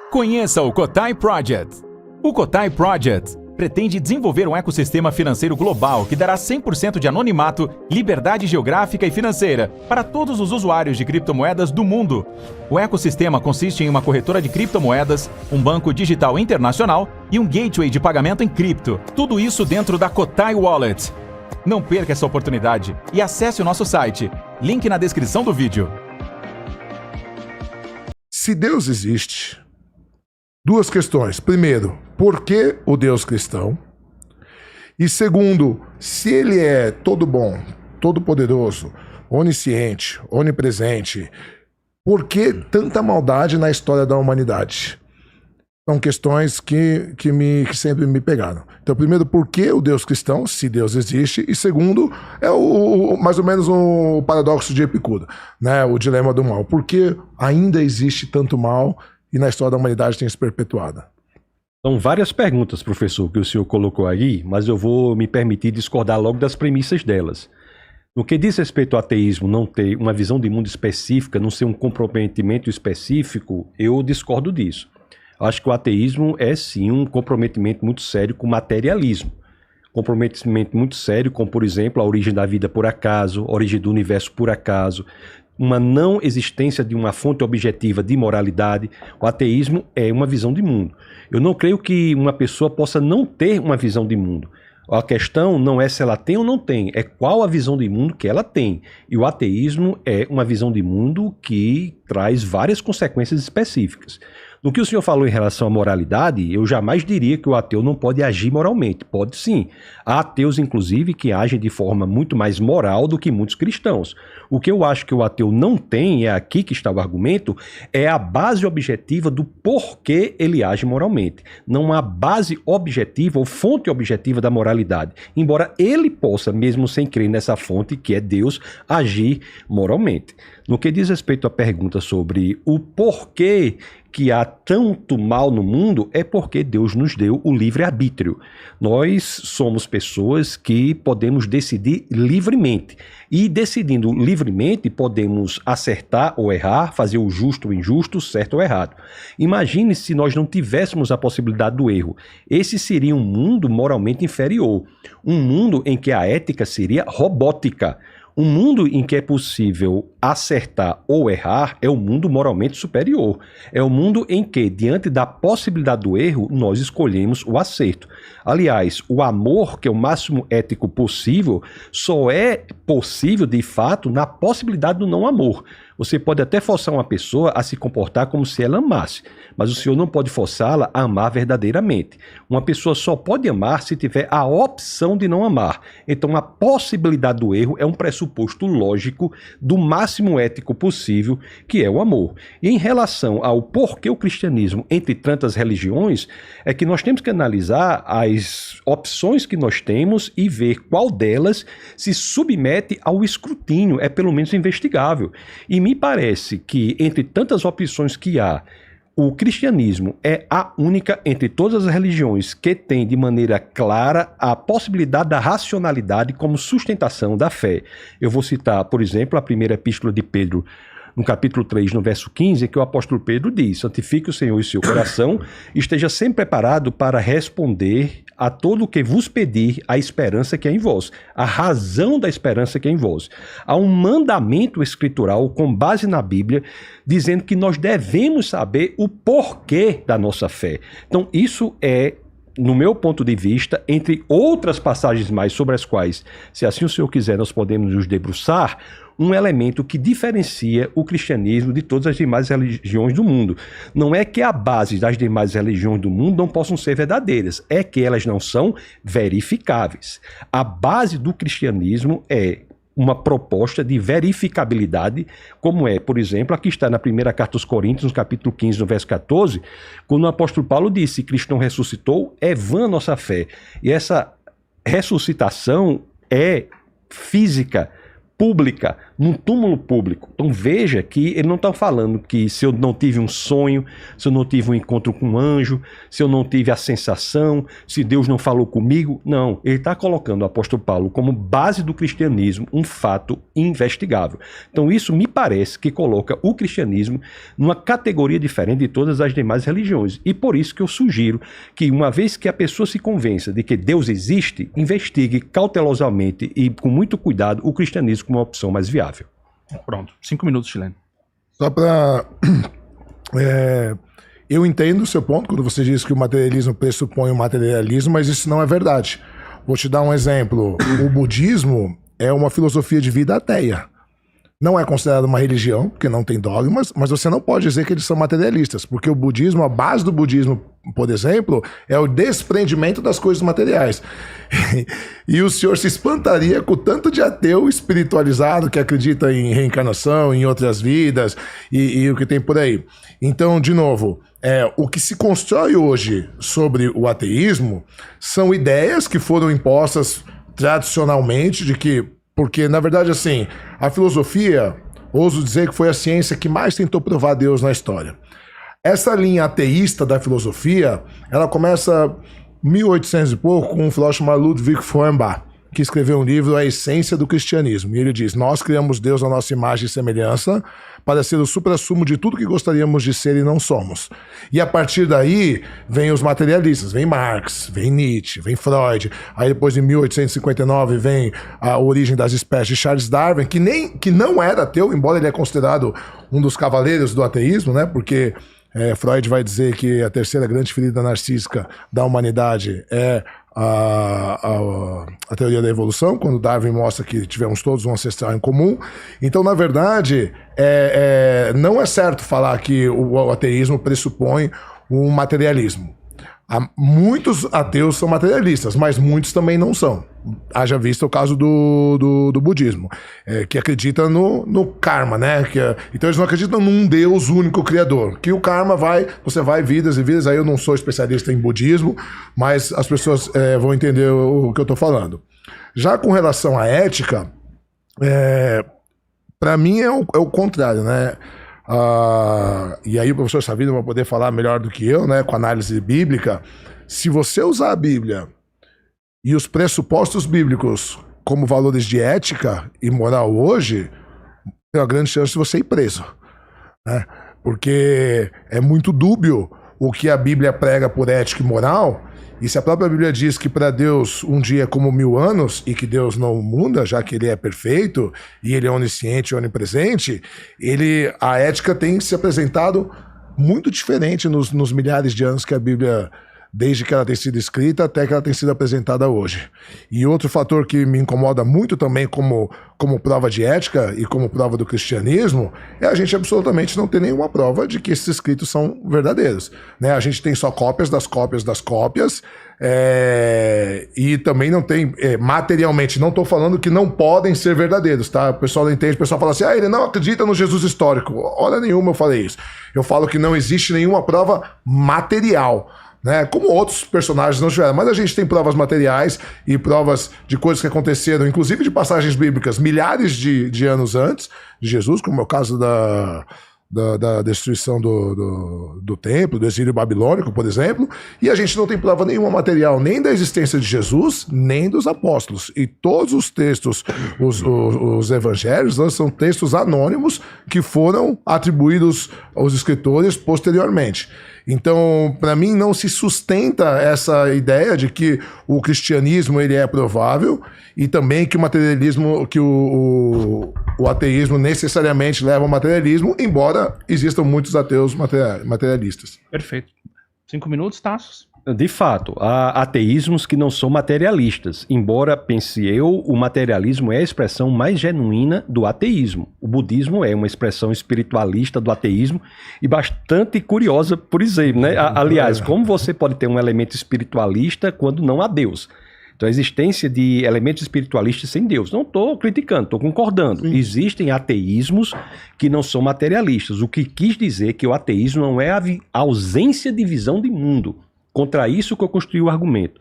Conheça o Kotai Project. O Kotai Project pretende desenvolver um ecossistema financeiro global que dará 100% de anonimato, liberdade geográfica e financeira para todos os usuários de criptomoedas do mundo. O ecossistema consiste em uma corretora de criptomoedas, um banco digital internacional e um gateway de pagamento em cripto. Tudo isso dentro da Kotai Wallet. Não perca essa oportunidade e acesse o nosso site. Link na descrição do vídeo. Se Deus existe, duas questões. Primeiro, por que o Deus cristão? E segundo, se ele é todo bom, todo poderoso, onisciente, onipresente, por que tanta maldade na história da humanidade? São questões que sempre me pegaram. Então, primeiro, por que o Deus cristão, se Deus existe? E segundo, é mais ou menos o paradoxo de Epicuro, né? O dilema do mal. Por que ainda existe tanto mal e na história da humanidade tem se perpetuado? São várias perguntas, professor, que o senhor colocou aí, mas eu vou me permitir discordar logo das premissas delas. No que diz respeito ao ateísmo não ter uma visão de mundo específica, não ser um comprometimento específico, eu discordo disso. Acho que o ateísmo é sim um comprometimento muito sério com o materialismo. Comprometimento muito sério com, por exemplo, a origem da vida por acaso, a origem do universo por acaso, uma não existência de uma fonte objetiva de moralidade. O ateísmo é uma visão de mundo. Eu não creio que uma pessoa possa não ter uma visão de mundo. A questão não é se ela tem ou não tem, é qual a visão de mundo que ela tem. E o ateísmo é uma visão de mundo que traz várias consequências específicas. No que o senhor falou em relação à moralidade, eu jamais diria que o ateu não pode agir moralmente. Pode sim. Há ateus, inclusive, que agem de forma muito mais moral do que muitos cristãos. O que eu acho que o ateu não tem, é aqui que está o argumento, é a base objetiva do porquê ele age moralmente. Não há base objetiva ou fonte objetiva da moralidade. Embora ele possa, mesmo sem crer nessa fonte, que é Deus, agir moralmente. No que diz respeito à pergunta sobre o porquê que há tanto mal no mundo, é porque Deus nos deu o livre-arbítrio. Nós somos pessoas que podemos decidir livremente. E decidindo livremente, podemos acertar ou errar, fazer o justo ou injusto, certo ou errado. Imagine se nós não tivéssemos a possibilidade do erro. Esse seria um mundo moralmente inferior. Um mundo em que a ética seria robótica. Um mundo em que é possível acertar ou errar é um mundo moralmente superior. É um mundo em que, diante da possibilidade do erro, nós escolhemos o acerto. Aliás, o amor, que é o máximo ético possível, só é possível, de fato, na possibilidade do não amor. Você pode até forçar uma pessoa a se comportar como se ela amasse, mas o senhor não pode forçá-la a amar verdadeiramente. Uma pessoa só pode amar se tiver a opção de não amar. Então, a possibilidade do erro é um pressuposto lógico do máximo ético possível, que é o amor. E em relação ao porquê o cristianismo, entre tantas religiões, é que nós temos que analisar as opções que nós temos e ver qual delas se submete ao escrutínio, é pelo menos investigável. E me parece que, entre tantas opções que há, o cristianismo é a única entre todas as religiões que tem de maneira clara a possibilidade da racionalidade como sustentação da fé. Eu vou citar, por exemplo, a primeira epístola de Pedro, no capítulo 3, no verso 15, que o apóstolo Pedro diz: santifique o Senhor em seu coração, esteja sempre preparado para responder a todo o que vos pedir a esperança que é em vós, a razão da esperança que é em vós. Há um mandamento escritural com base na Bíblia, dizendo que nós devemos saber o porquê da nossa fé. Então, isso é, no meu ponto de vista, entre outras passagens mais sobre as quais, se assim o Senhor quiser, nós podemos nos debruçar, um elemento que diferencia o cristianismo de todas as demais religiões do mundo. Não é que a base das demais religiões do mundo não possam ser verdadeiras, é que elas não são verificáveis. A base do cristianismo é uma proposta de verificabilidade, como é, por exemplo, aqui está na primeira carta aos Coríntios, no capítulo 15, no verso 14, quando o apóstolo Paulo disse: se Cristo não ressuscitou, é vã a nossa fé. E essa ressuscitação é física, pública. num túmulo público. Então veja que ele não está falando que se eu não tive um sonho, se eu não tive um encontro com um anjo, se eu não tive a sensação, se Deus não falou comigo. Não, ele está colocando o apóstolo Paulo como base do cristianismo um fato investigável. Então isso me parece que coloca o cristianismo numa categoria diferente de todas as demais religiões. E por isso que eu sugiro que, uma vez que a pessoa se convença de que Deus existe, investigue cautelosamente e com muito cuidado o cristianismo como uma opção mais viável. Pronto, 5 minutos, Chileno. Só para... eu entendo o seu ponto quando você diz que o materialismo pressupõe o materialismo, mas isso não é verdade. Vou te dar um exemplo. O budismo é uma filosofia de vida ateia. Não é considerado uma religião, porque não tem dogmas, mas você não pode dizer que eles são materialistas, porque o budismo, a base do budismo, por exemplo, é o desprendimento das coisas materiais. E o senhor se espantaria com o tanto de ateu espiritualizado que acredita em reencarnação, em outras vidas e o que tem por aí. Então, de novo, o que se constrói hoje sobre o ateísmo são ideias que foram impostas tradicionalmente de que... Porque, na verdade, assim, a filosofia, ouso dizer que foi a ciência que mais tentou provar Deus na história. Essa linha ateísta da filosofia, ela começa em 1800 e pouco com um filósofo chamado Ludwig Feuerbach, que escreveu um livro, A Essência do Cristianismo. E ele diz, nós criamos Deus à nossa imagem e semelhança para ser o suprassumo de tudo que gostaríamos de ser e não somos. E a partir daí, vem os materialistas, vem Marx, vem Nietzsche, vem Freud. Aí depois, em 1859, vem A Origem das Espécies de Charles Darwin, que não era ateu, embora ele é considerado um dos cavaleiros do ateísmo, né? Porque Freud vai dizer que a terceira grande ferida narcísica da humanidade é a teoria da evolução, quando Darwin mostra que tivemos todos um ancestral em comum. Então, na verdade, não é certo falar que o ateísmo pressupõe um materialismo. Muitos ateus são materialistas, mas muitos também não são. Haja visto o caso do budismo, que acredita no karma, né? Então eles não acreditam num Deus único criador, que o karma você vai vidas e vidas. Aí eu não sou especialista em budismo, mas as pessoas vão entender o que eu estou falando. Já com relação à ética, para mim é o contrário, né? E aí o professor Savino vai poder falar melhor do que eu, né, com análise bíblica. Se você usar a Bíblia e os pressupostos bíblicos como valores de ética e moral hoje, tem uma grande chance de você ir preso, né? Porque é muito dúbio o que a Bíblia prega por ética e moral. E se a própria Bíblia diz que para Deus um dia é como 1000 anos e que Deus não muda, já que ele é perfeito e ele é onisciente e onipresente, a ética tem se apresentado muito diferente nos milhares de anos que a Bíblia, desde que ela tem sido escrita até que ela tem sido apresentada hoje. E outro fator que me incomoda muito também como prova de ética e como prova do cristianismo é a gente absolutamente não ter nenhuma prova de que esses escritos são verdadeiros, né? A gente tem só cópias das cópias das cópias, e também não tem materialmente, não estou falando que não podem ser verdadeiros, tá? O pessoal não entende, o pessoal fala assim, ele não acredita no Jesus histórico. Hora nenhuma eu falei isso. Eu falo que não existe nenhuma prova material, né? Como outros personagens não tiveram, mas a gente tem provas materiais e provas de coisas que aconteceram, inclusive de passagens bíblicas milhares de anos antes de Jesus, como é o caso da destruição do templo, do exílio babilônico, por exemplo, e a gente não tem prova nenhuma material nem da existência de Jesus, nem dos apóstolos. E todos os textos, os evangelhos, são textos anônimos que foram atribuídos aos escritores posteriormente. Então, para mim, não se sustenta essa ideia de que o cristianismo ele é provável e também que o materialismo, que o ateísmo necessariamente leva ao materialismo, embora existam muitos ateus materialistas. Perfeito. 5 minutos, Tassos. De fato, há ateísmos que não são materialistas, embora, pense eu, o materialismo é a expressão mais genuína do ateísmo. O budismo é uma expressão espiritualista do ateísmo e bastante curiosa, por exemplo, né? Aliás, como você pode ter um elemento espiritualista quando não há Deus? Então, a existência de elementos espiritualistas sem Deus. Não estou criticando, estou concordando. Sim. Existem ateísmos que não são materialistas, o que quis dizer que o ateísmo não é a ausência de visão de mundo. Contra isso que eu construí o argumento.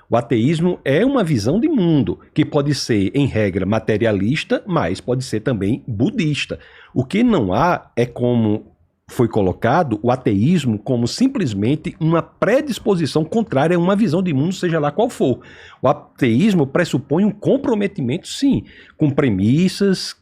O ateísmo é uma visão de mundo que pode ser, em regra, materialista, mas pode ser também budista. O que não há é, como foi colocado, o ateísmo como simplesmente uma predisposição contrária a uma visão de mundo, seja lá qual for. O ateísmo pressupõe um comprometimento, sim, com premissas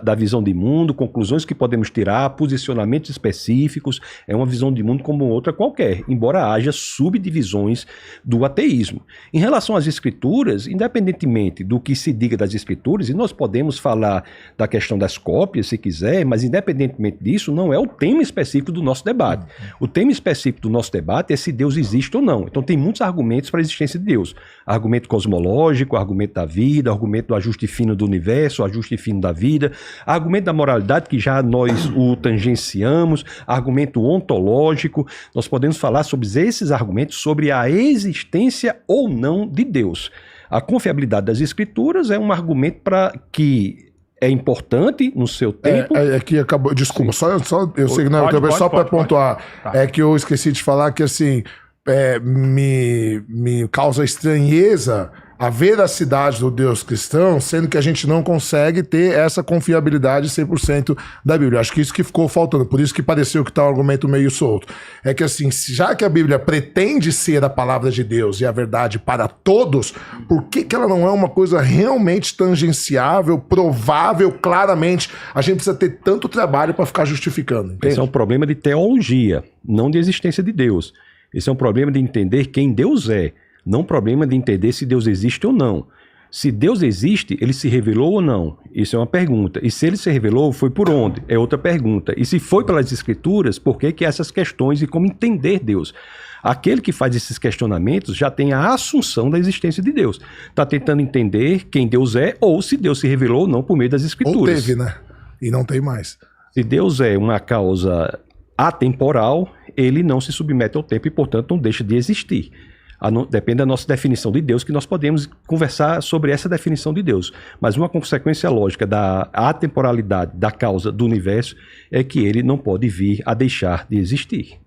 da visão de mundo, conclusões que podemos tirar, posicionamentos específicos. É uma visão de mundo como outra qualquer, embora haja subdivisões do ateísmo. Em relação às escrituras, independentemente do que se diga das escrituras, e nós podemos falar da questão das cópias, se quiser, mas independentemente disso, não é o tema específico do nosso debate. O tema específico do nosso debate é se Deus existe ou não. Então tem muitos argumentos para a existência de Deus. Argumento cosmológico, argumento da vida, argumento do ajuste fino do universo, ajuste fino da vida, argumento da moralidade, que já nós o tangenciamos, argumento ontológico. Nós podemos falar sobre esses argumentos, sobre a existência ou não de Deus. A confiabilidade das escrituras é um argumento para que é importante no seu tempo. É que acabou. Desculpa, só eu sei que não é só para pontuar. Tá. É que eu esqueci de falar que assim me causa estranheza a veracidade do Deus cristão, sendo que a gente não consegue ter essa confiabilidade 100% da Bíblia. Acho que isso que ficou faltando, por isso que pareceu que tá um argumento meio solto. É que assim, já que a Bíblia pretende ser a palavra de Deus e a verdade para todos, por que ela não é uma coisa realmente tangenciável, provável, claramente? A gente precisa ter tanto trabalho para ficar justificando, entende? Esse é um problema de teologia, não de existência de Deus. Esse é um problema de entender quem Deus é, não um problema de entender se Deus existe ou não. Se Deus existe, ele se revelou ou não? Isso é uma pergunta. E se ele se revelou, foi por onde? É outra pergunta. E se foi pelas Escrituras, por que essas questões e como entender Deus? Aquele que faz esses questionamentos já tem a assunção da existência de Deus. Está tentando entender quem Deus é ou se Deus se revelou ou não por meio das Escrituras. Ou teve, né? E não tem mais. Se Deus é uma causa atemporal, ele não se submete ao tempo e, portanto, não deixa de existir. Depende da nossa definição de Deus, que nós podemos conversar sobre essa definição de Deus. Mas uma consequência lógica da atemporalidade da causa do universo é que ele não pode vir a deixar de existir.